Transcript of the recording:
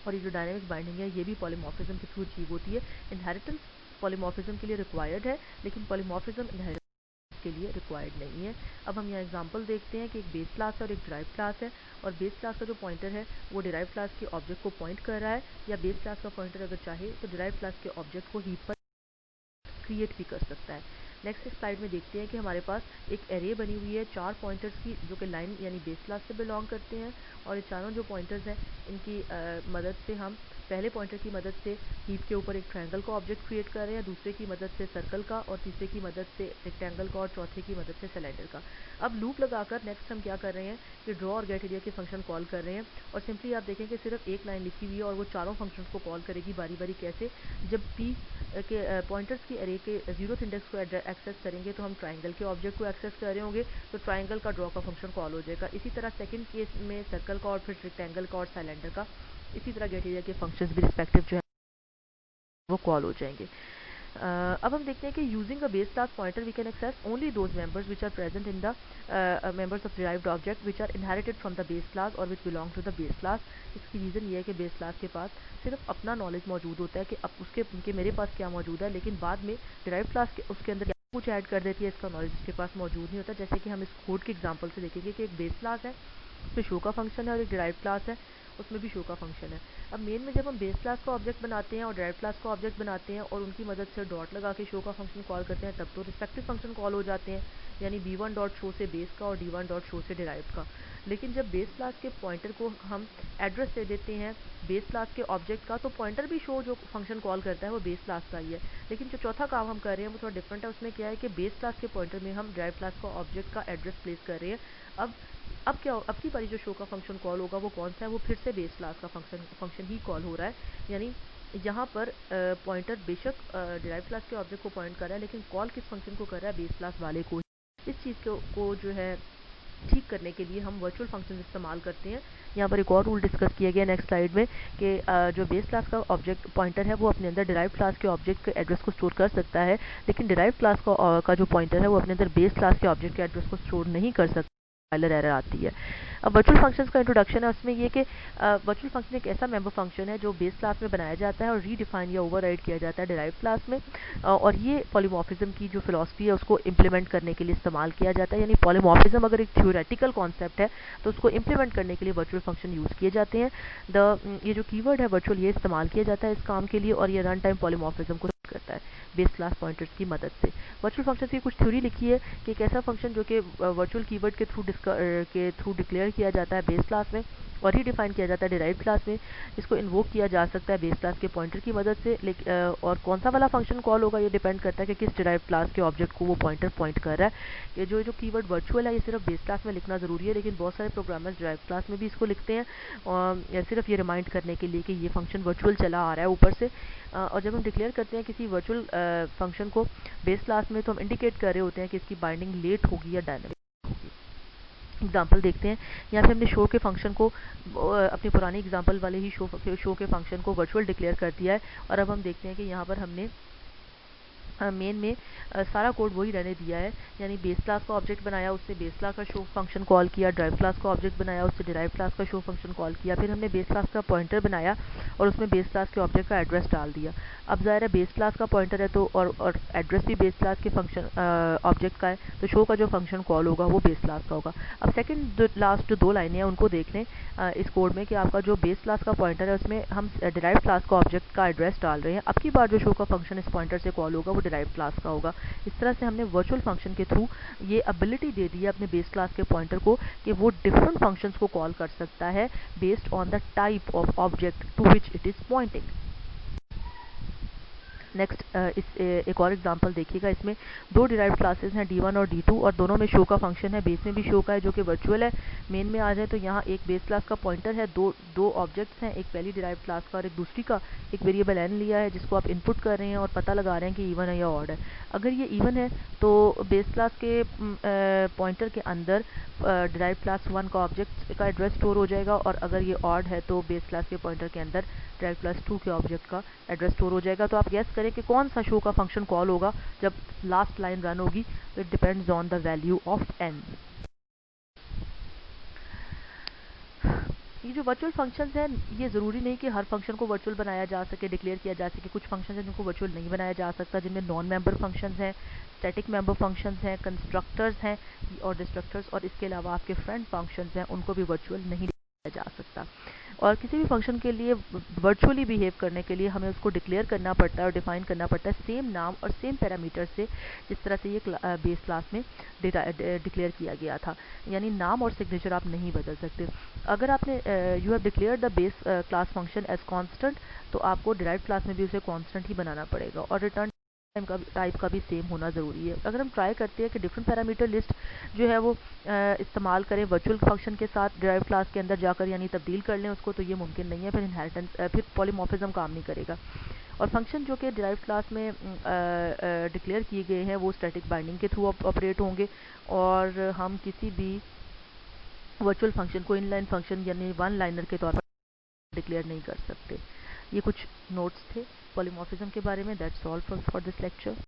और ये जो डायनेमिक बाइंडिंग है ये भी पॉलीमॉर्फिज्म के थ्रू अचीव होती है। इनहेरिटेंस पॉलीमॉर्फिज्म के लिए रिक्वायर्ड है, लेकिन पॉलीमॉर्फिज्म इनहेरिटेंस के लिए रिक्वायर्ड नहीं है। अब हम यहाँ एग्जांपल देखते हैं कि एक बेस क्लास है और एक डिराइव्ड क्लास है, और बेस क्लास का जो पॉइंटर है वो डिराइव्ड क्लास के ऑब्जेक्ट को पॉइंट कर रहा है, या बेस क्लास का पॉइंटर अगर चाहे तो डिराइव्ड क्लास के ऑब्जेक्ट को हीप पर क्रिएट भी कर सकता है। नेक्स्ट स्लाइड में देखते हैं कि हमारे पास एक एरे बनी हुई है 4 पॉइंटर्स की, जो कि लाइन यानी बेस क्लास से बिलोंग करते हैं, और ये चारों जो पॉइंटर्स हैं इनकी मदद से हम पहले पॉइंटर की मदद से हीप के ऊपर एक ट्रायंगल का ऑब्जेक्ट क्रिएट कर रहे हैं, दूसरे की मदद से सर्कल का, और तीसरे की मदद से रेक्टेंगल का, और चौथे की मदद से सिलेंडर का। अब लूप लगाकर नेक्स्ट हम क्या कर रहे हैं कि ड्रॉ और गेट एरिया के फंक्शन कॉल कर रहे हैं, और सिंपली आप देखें कि सिर्फ एक लाइन लिखी हुई है और वो चारों फंक्शंस को कॉल करेगी बारी बारी। कैसे? जब पी के पॉइंटर्स की एरे के 0th इंडेक्स को एक्सेस करेंगे तो हम ट्राइंगल के ऑब्जेक्ट को एक्सेस कर रहे होंगे, तो ट्राइंगल का ड्रॉ का फंक्शन कॉल हो जाएगा। इसी तरह सेकंड केस में सर्कल का, और फिर रेक्टेंगल का और सिलेंडर का। इसी तरह गेट एरिया के फंक्शंस भी रिस्पेक्टिव जो है वो कॉल हो जाएंगे। अब हम देखते हैं कि using a base class pointer we can access only those members which are present in the members of derived object which are inherited from the base class और which belong to the base class. इसकी reason ये है कि base class के पास सिर्फ अपना knowledge मौजूद होता है कि अब उसके मेरे पास क्या मौजूद है, लेकिन बाद में डिराइव्ड क्लास के उसके अंदर क्या कुछ ऐड कर देती है, इसका नॉलेज उसके पास मौजूद नहीं होता। जैसे कि हम इस कोड के एग्जाम्पल से देखेंगे कि एक बेस क्लास है उसमें शो का फंक्शन है, और एक डिराइव्ड क्लास है उसमें भी शो का फंक्शन है। अब मेन में जब हम बेस क्लास का ऑब्जेक्ट बनाते हैं और डिराइव्ड क्लास का ऑब्जेक्ट बनाते हैं और उनकी मदद से डॉट लगा के शो का फंक्शन कॉल करते हैं, तब तो रिस्पेक्टिव फंक्शन कॉल हो जाते हैं, यानी b1 डॉट शो से बेस का और d1 डॉट शो से डिराइव्ड का। लेकिन जब बेस क्लास के पॉइंटर को हम एड्रेस दे देते हैं बेस क्लास के ऑब्जेक्ट का, तो पॉइंटर भी शो जो फंक्शन कॉल करता है वो बेस क्लास का ही है। लेकिन जो चौथा काम हम कर रहे हैं वो थोड़ा डिफरेंट है। उसमें क्या है कि बेस क्लास के पॉइंटर में हम डिराइव्ड क्लास का ऑब्जेक्ट का एड्रेस प्लेस कर रहे हैं। अब क्या अब की बारी जो शो का फंक्शन कॉल होगा वो कौन सा है? वो फिर से बेस क्लास का फंक्शन ही कॉल हो रहा है। यानी यहाँ पर पॉइंटर बेशक डिराइव क्लास के ऑब्जेक्ट को पॉइंट कर रहा है, लेकिन कॉल किस फंक्शन को कर रहा है? बेस क्लास वाले को। इस चीज़ को जो है ठीक करने के लिए हम वर्चुअल फंक्शन इस्तेमाल करते हैं। यहाँ पर एक और रूल डिस्कस किया गया नेक्स्ट स्लाइड में कि जो बेस क्लास का ऑब्जेक्ट पॉइंटर है वो अपने अंदर डिराइव क्लास के ऑब्जेक्ट के एड्रेस को स्टोर कर सकता है, लेकिन डिराइव क्लास का जो पॉइंटर है वो अपने अंदर बेस क्लास के ऑब्जेक्ट के एड्रेस को स्टोर नहीं कर सकता। कंपाइलर एरर आती है। अब वर्चुअल फंक्शंस का इंट्रोडक्शन है, उसमें ये कि वर्चुअल फंक्शन एक ऐसा मेंबर फंक्शन है जो बेस क्लास में बनाया जाता है और रीडिफाइन या ओवरराइड किया जाता है डिराइव क्लास में, और ये पॉलीमॉर्फिज्म की जो फिलॉसफी है उसको इम्प्लीमेंट करने के लिए इस्तेमाल किया जाता है। यानी पॉलीमॉर्फिज्म अगर एक थ्योरेटिकल कॉन्सेप्ट है तो उसको इम्प्लीमेंट करने के लिए वर्चुअल फंक्शन यूज़ किए जाते हैं। ये जो कीवर्ड है वर्चुअल, ये इस्तेमाल किया जाता है इस काम के लिए, और ये रन टाइम पॉलीमॉर्फिज्म को करता है बेस क्लास पॉइंटर्स की मदद से। वर्चुअल फंक्शन की कुछ थ्योरी लिखी है कि एक ऐसा फंक्शन जो कि वर्चुअल कीवर्ड के थ्रू डिक्लेयर किया जाता है बेस क्लास में और ही डिफाइन किया जाता है डिराइव क्लास में, इसको इन्वोक किया जा सकता है बेस क्लास के पॉइंटर की मदद से। और कौन सा वाला फंक्शन कॉल होगा ये डिपेंड करता है कि किस डिराइव क्लास के ऑब्जेक्ट को वो पॉइंटर पॉइंट कर रहा है। ये जो कीवर्ड वर्चुअल है ये सिर्फ बेस क्लास में लिखना ज़रूरी है, लेकिन बहुत सारे प्रोग्रामर्स डिराइव क्लास में भी इसको लिखते हैं, और सिर्फ ये रिमाइंड करने के लिए कि ये फंक्शन वर्चुअल चला आ रहा है ऊपर से। और जब हम डिक्लेयर करते हैं किसी वर्चुअल फंक्शन को बेस क्लास में, तो हम इंडिकेट कर रहे होते हैं कि इसकी बाइंडिंग लेट होगी या डायनेमिक होगी। एग्जाम्पल देखते हैं, यहाँ पे हमने शो के फंक्शन को अपनी पुरानी एग्जाम्पल वाले ही शो के फंक्शन को वर्चुअल डिक्लेयर कर दिया है, और अब हम देखते हैं कि यहाँ पर हमने मेन में सारा कोड वही रहने दिया है। यानी बेस क्लास का ऑब्जेक्ट बनाया, उससे बेस क्लास का शो फंक्शन कॉल किया, ड्राइव क्लास का ऑब्जेक्ट बनाया, उससे डिराइव क्लास का शो फंक्शन कॉल किया, फिर हमने बेस क्लास का पॉइंटर बनाया और उसमें बेस क्लास के ऑब्जेक्ट का एड्रेस डाल दिया। अब ज़ाहिर है बेस क्लास का पॉइंटर है तो और एड्रेस भी बेस क्लास के फंक्शन ऑब्जेक्ट का है, तो शो का जो फंक्शन कॉल होगा वो बेस क्लास का होगा। अब सेकंड लास्ट जो 2 लाइनें हैं उनको देख लें इस कोड में कि आपका जो बेस क्लास का पॉइंटर है उसमें हम डिराइव क्लास का ऑब्जेक्ट का एड्रेस डाल रहे हैं। अब की बार जो शो का फंक्शन इस पॉइंटर से कॉल होगा वो डिराइव क्लास का होगा। इस तरह से हमने वर्चुअल फंक्शन के थ्रू ये एबिलिटी दे दी है अपने बेस क्लास के पॉइंटर को कि वो डिफरेंट फंक्शंस को कॉल कर सकता है based on the type of object to which it is pointing. Next एक और एग्जांपल देखिएगा, इसमें 2 डिराइव्ड क्लासेस हैं D1 और D2 और दोनों में शो का फंक्शन है, बेस में भी शो का है जो कि वर्चुअल है। मेन में आ जाए तो यहाँ एक बेस क्लास का पॉइंटर है, दो ऑब्जेक्ट्स हैं, एक पहली डिराइव्ड क्लास का और एक दूसरी का, एक वेरिएबल n लिया है जिसको आप इनपुट कर रहे हैं और पता लगा रहे हैं कि इवन है या ऑड है। अगर ये इवन है तो बेस क्लास के पॉइंटर के अंदर डिराइव्ड क्लास 1 का ऑब्जेक्ट का एड्रेस स्टोर हो जाएगा, और अगर ये ऑड है तो बेस क्लास के पॉइंटर के अंदर डिराइव्ड क्लास 2 के ऑब्जेक्ट का एड्रेस स्टोर हो जाएगा। तो आप गेस करें कि कौन सा शो का फंक्शन कॉल होगा जब लास्ट लाइन रन होगी। तो it depends on the value of n। ये जो वर्चुअल फंक्शंस हैं, ये ज़रूरी नहीं कि हर फंक्शन को वर्चुअल बनाया जा सके, डिक्लेयर किया जा सके। कुछ फंक्शंस हैं जिनको वर्चुअल नहीं बनाया जा सकता, जिनमें नॉन मेंबर फंक्शंस हैं, स्टैटिक मेंबर फंक्शंस हैं, कंस्ट्रक्टर्स हैं और डिस्ट्रक्टर्स, और इसके अलावा आपके फ्रेंड फंक्शंस हैं, उनको भी वर्चुअल नहीं किया जा सकता। और किसी भी फंक्शन के लिए वर्चुअली बिहेव करने के लिए हमें उसको डिक्लेयर करना पड़ता है और डिफाइन करना पड़ता है सेम नाम और सेम पैरामीटर से, जिस तरह से ये बेस क्लास में डिक्लेयर किया गया था। यानी नाम और सिग्नेचर आप नहीं बदल सकते। अगर आपने you have declare the base class function as constant, तो आपको डिराइव्ड क्लास में भी उसे कांस्टेंट ही बनाना पड़ेगा, और रिटर्न टाइप का भी सेम होना ज़रूरी है। अगर हम ट्राई करते हैं कि डिफरेंट पैरामीटर लिस्ट जो है वो इस्तेमाल करें वर्चुअल फंक्शन के साथ डिराइव्ड क्लास के अंदर जाकर, यानी तब्दील कर लें उसको, तो ये मुमकिन नहीं है। फिर इनहेरिटेंस फिर पॉलीमॉर्फिज्म काम नहीं करेगा। और फंक्शन जो कि डिराइव्ड क्लास में डिक्लेयर किए गए हैं वो स्टैटिक बाइंडिंग के थ्रू ऑपरेट होंगे, और हम किसी भी वर्चुअल फंक्शन को इनलाइन फंक्शन यानी वन लाइनर के तौर पर डिक्लेयर नहीं कर सकते। ये कुछ नोट्स थे पॉलीमॉर्फिज्म के बारे में। That's all for this lecture.